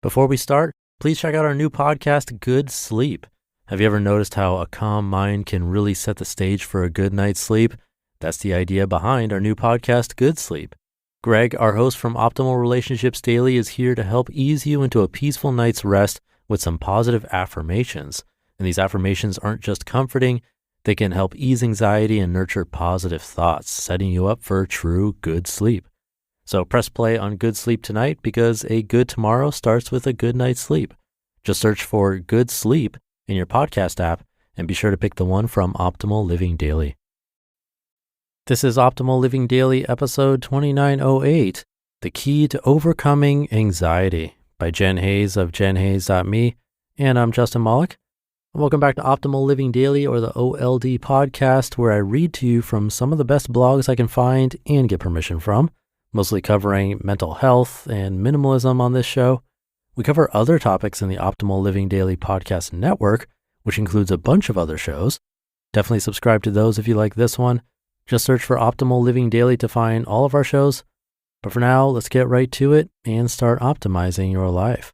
Before we start, please check out our new podcast, Good Sleep. Have you ever noticed how a calm mind can really set the stage for a good night's sleep? That's the idea behind our new podcast, Good Sleep. Greg, our host from Optimal Relationships Daily, is here to help ease you into a peaceful night's rest with some positive affirmations. And these affirmations aren't just comforting, they can help ease anxiety and nurture positive thoughts, setting you up for true good sleep. So press play on Good Sleep tonight because a good tomorrow starts with a good night's sleep. Just search for Good Sleep in your podcast app and be sure to pick the one from Optimal Living Daily. This is Optimal Living Daily, episode 2908, The Key to Overcoming Anxiety by Jen Hayes of jenhayes.me. And I'm Justin Malik. Welcome back to Optimal Living Daily, or the OLD podcast, where I read to you from some of the best blogs I can find and get permission from, mostly covering mental health and minimalism on this show. We cover other topics in the Optimal Living Daily podcast network, which includes a bunch of other shows. Definitely subscribe to those if you like this one. Just search for Optimal Living Daily to find all of our shows. But for now, let's get right to it and start optimizing your life.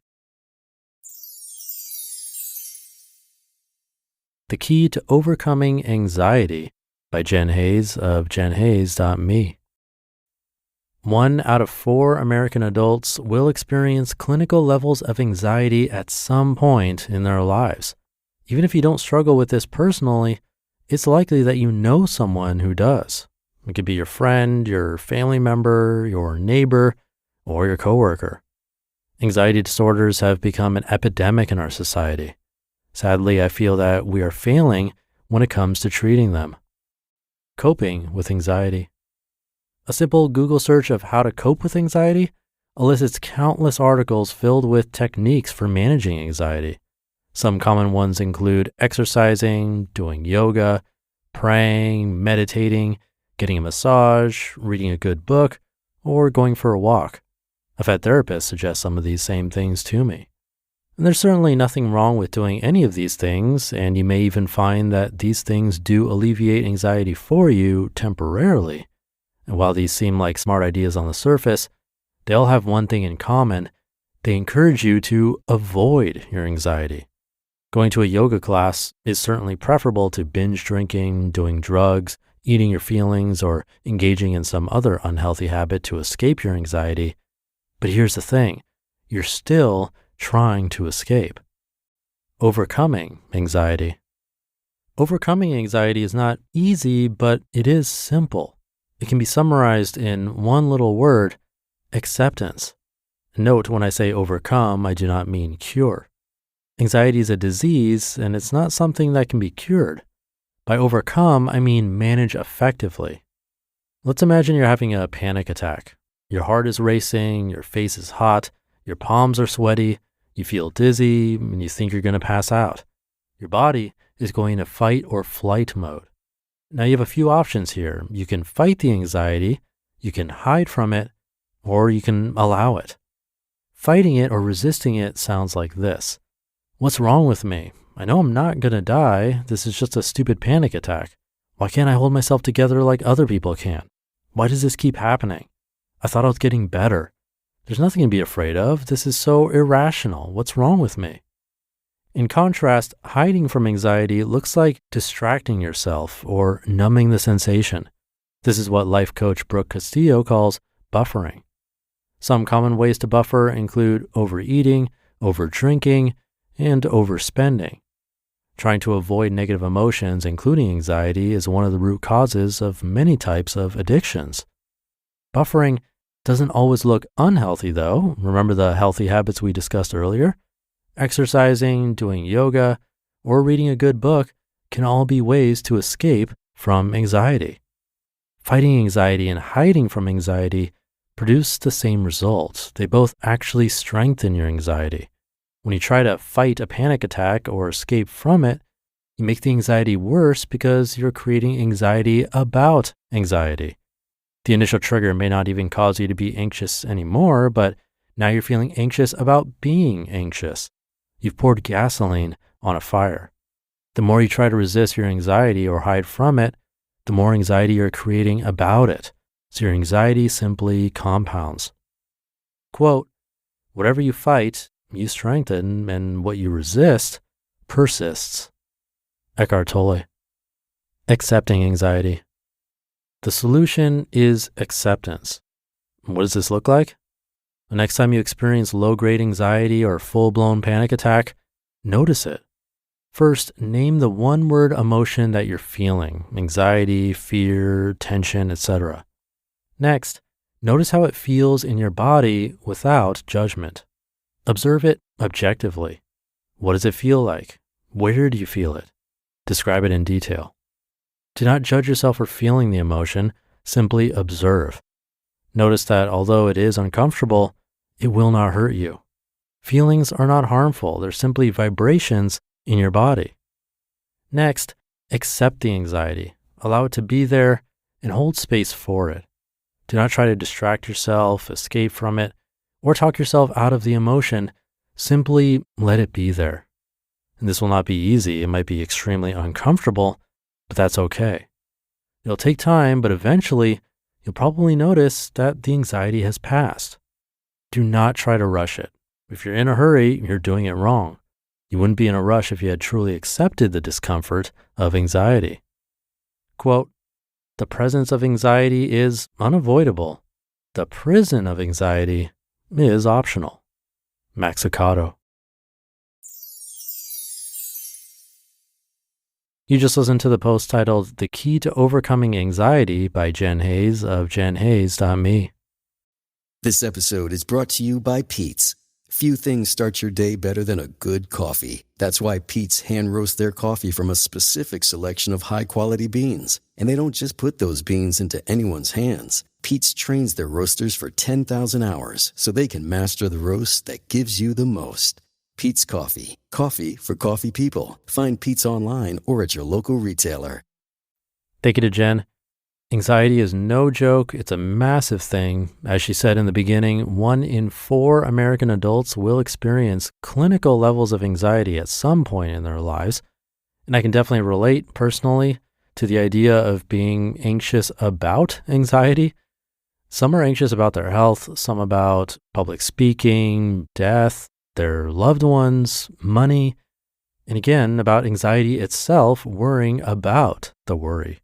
The Key to Overcoming Anxiety by Jen Hayes of jenhayes.me. 1 out of 4 American adults will experience clinical levels of anxiety at some point in their lives. Even if you don't struggle with this personally, it's likely that you know someone who does. It could be your friend, your family member, your neighbor, or your coworker. Anxiety disorders have become an epidemic in our society. Sadly, I feel that we are failing when it comes to treating them. Coping with anxiety. A simple Google search of how to cope with anxiety elicits countless articles filled with techniques for managing anxiety. Some common ones include exercising, doing yoga, praying, meditating, getting a massage, reading a good book, or going for a walk. I've had therapists suggest some of these same things to me. And there's certainly nothing wrong with doing any of these things, and you may even find that these things do alleviate anxiety for you temporarily. And while these seem like smart ideas on the surface, they all have one thing in common. They encourage you to avoid your anxiety. Going to a yoga class is certainly preferable to binge drinking, doing drugs, eating your feelings, or engaging in some other unhealthy habit to escape your anxiety. But here's the thing, you're still trying to escape. Overcoming anxiety. Overcoming anxiety is not easy, but it is simple. It can be summarized in one little word, acceptance. Note, when I say overcome, I do not mean cure. Anxiety is a disease, and it's not something that can be cured. By overcome, I mean manage effectively. Let's imagine you're having a panic attack. Your heart is racing, your face is hot, your palms are sweaty, you feel dizzy, and you think you're going to pass out. Your body is going into fight or flight mode. Now you have a few options here. You can fight the anxiety, you can hide from it, or you can allow it. Fighting it or resisting it sounds like this. What's wrong with me? I know I'm not going to die. This is just a stupid panic attack. Why can't I hold myself together like other people can? Why does this keep happening? I thought I was getting better. There's nothing to be afraid of. This is so irrational. What's wrong with me? In contrast, hiding from anxiety looks like distracting yourself or numbing the sensation. This is what life coach Brooke Castillo calls buffering. Some common ways to buffer include overeating, overdrinking, and overspending. Trying to avoid negative emotions, including anxiety, is one of the root causes of many types of addictions. Buffering doesn't always look unhealthy, though. Remember the healthy habits we discussed earlier? Exercising, doing yoga, or reading a good book can all be ways to escape from anxiety. Fighting anxiety and hiding from anxiety produce the same results. They both actually strengthen your anxiety. When you try to fight a panic attack or escape from it, you make the anxiety worse because you're creating anxiety about anxiety. The initial trigger may not even cause you to be anxious anymore, but now you're feeling anxious about being anxious. You've poured gasoline on a fire. The more you try to resist your anxiety or hide from it, the more anxiety you're creating about it. So your anxiety simply compounds. Quote, "Whatever you fight, you strengthen, and what you resist persists. Eckhart Tolle. Accepting anxiety. The solution is acceptance. What does this look like? The next time you experience low-grade anxiety or full-blown panic attack, notice it. First, name the one-word emotion that you're feeling: anxiety, fear, tension, etc. Next, notice how it feels in your body without judgment. Observe it objectively. What does it feel like? Where do you feel it? Describe it in detail. Do not judge yourself for feeling the emotion, simply observe. Notice that although it is uncomfortable, it will not hurt you. Feelings are not harmful, they're simply vibrations in your body. Next, accept the anxiety. Allow it to be there and hold space for it. Do not try to distract yourself, escape from it, or talk yourself out of the emotion. Simply let it be there. And this will not be easy. It might be extremely uncomfortable, but that's okay. It'll take time, but eventually you'll probably notice that the anxiety has passed. Do not try to rush it. If you're in a hurry, you're doing it wrong. You wouldn't be in a rush if you had truly accepted the discomfort of anxiety. Quote, "The presence of anxiety is unavoidable. The prison of anxiety is optional." Max Lucado. You just listened to the post titled "The Key to Overcoming Anxiety" by Jen Hayes of jenhayes.me. This episode is brought to you by Pete's. Few things start your day better than a good coffee. That's why Pete's hand roasts their coffee from a specific selection of high-quality beans. And they don't just put those beans into anyone's hands. Pete's trains their roasters for 10,000 hours so they can master the roast that gives you the most. Pete's Coffee. Coffee for coffee people. Find Pete's online or at your local retailer. Thank you to Jen. Anxiety is no joke. It's a massive thing. As she said in the beginning, 1 in 4 American adults will experience clinical levels of anxiety at some point in their lives. And I can definitely relate personally to the idea of being anxious about anxiety. Some are anxious about their health, some about public speaking, death, their loved ones, money, and again, about anxiety itself, worrying about the worry.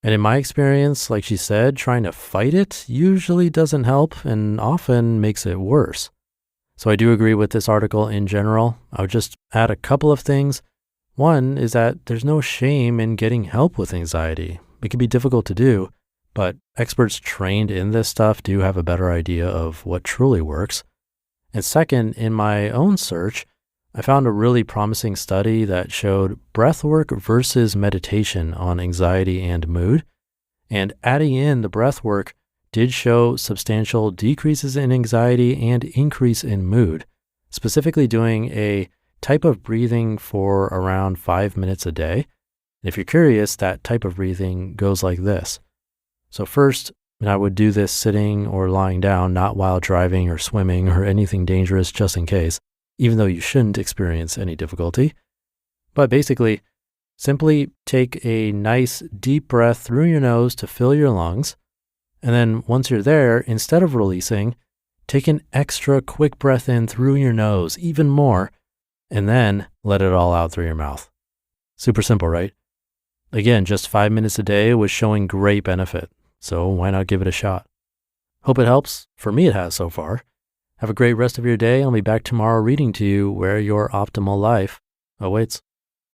And in my experience, like she said, trying to fight it usually doesn't help and often makes it worse. So I do agree with this article in general. I would just add a couple of things. One is that there's no shame in getting help with anxiety. It can be difficult to do, but experts trained in this stuff do have a better idea of what truly works. And second, in my own search, I found a really promising study that showed breathwork versus meditation on anxiety and mood. And adding in the breathwork did show substantial decreases in anxiety and increase in mood, specifically doing a type of breathing for around 5 minutes a day. And if you're curious, that type of breathing goes like this. So first, I would do this sitting or lying down, not while driving or swimming or anything dangerous, just in case, even though you shouldn't experience any difficulty. But basically, simply take a nice deep breath through your nose to fill your lungs. And then once you're there, instead of releasing, take an extra quick breath in through your nose, even more, and then let it all out through your mouth. Super simple, right? Again, just 5 minutes a day was showing great benefit. So why not give it a shot? Hope it helps. For me, it has so far. Have a great rest of your day. I'll be back tomorrow reading to you where your optimal life awaits.